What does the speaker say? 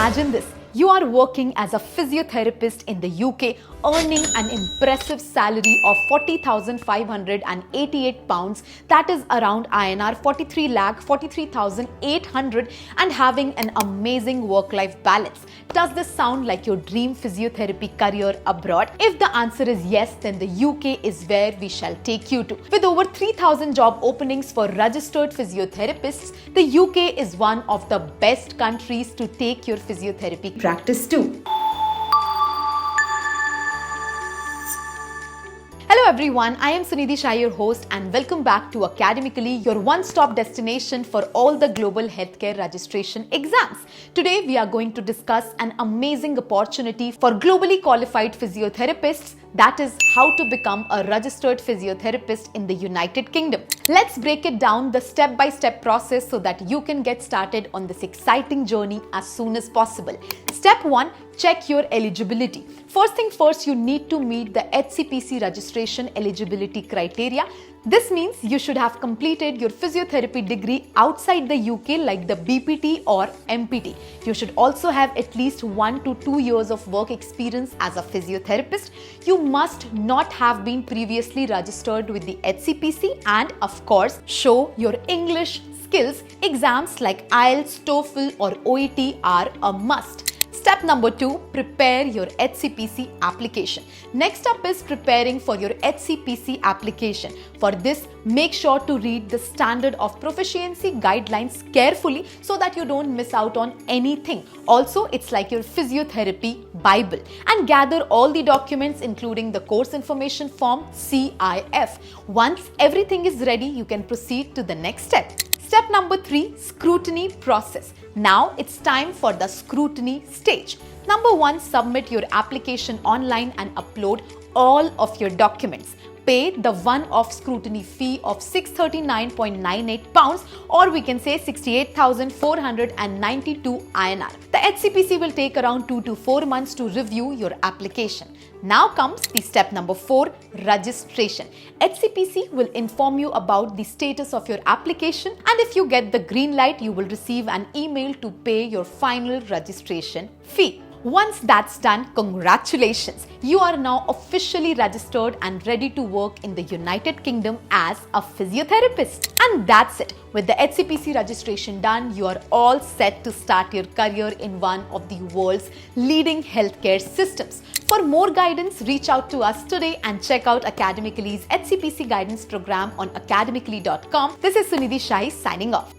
Imagine this. You are working as a physiotherapist in the UK, earning an impressive salary of £40,588, that is around INR 43,43,800, and having an amazing work-life balance. Does this sound like your dream physiotherapy career abroad? If the answer is yes, then the UK is where we shall take you to. With over 3,000 job openings for registered physiotherapists, the UK is one of the best countries to take your physiotherapy practice to. Hello everyone, I am Sunidhi Shah, your host, and welcome back to Academically, your one-stop destination for all the global healthcare registration exams. Today we are going to discuss an amazing opportunity for globally qualified physiotherapists, that is how to become a registered physiotherapist in the United Kingdom. Let's break it down, the step-by-step process, so that you can get started on this exciting journey as soon as possible. Step 1. Check your eligibility. First thing first, you need to meet the HCPC registration eligibility criteria. This means you should have completed your physiotherapy degree outside the UK, like the BPT or MPT. You should also have at least 1 to 2 years of work experience as a physiotherapist. You must not have been previously registered with the HCPC, and of course, show your English skills. Exams like IELTS, TOEFL or OET are a must. Step number 2, prepare your HCPC application. Next up is preparing for your HCPC application. For this, make sure to read the Standard of Proficiency guidelines carefully so that you don't miss out on anything. Also, it's like your physiotherapy Bible. And gather all the documents including the course information form CIF. Once everything is ready, you can proceed to the next step. Step number 3, scrutiny process. Now it's time for the scrutiny stage. Number 1, submit your application online and upload all of your documents. Pay the one-off scrutiny fee of £639.98, or we can say 68,492 INR. The HCPC will take around 2 to 4 months to review your application. Now comes the step number 4, registration. HCPC will inform you about the status of your application, and if you get the green light, you will receive an email to pay your final registration fee. Once that's done, congratulations! You are now officially registered and ready to work in the United Kingdom as a physiotherapist. And that's it. With the HCPC registration done, you are all set to start your career in one of the world's leading healthcare systems. For more guidance, reach out to us today and check out Academically's HCPC guidance program on Academically.com. This is Sunidhi Shah signing off.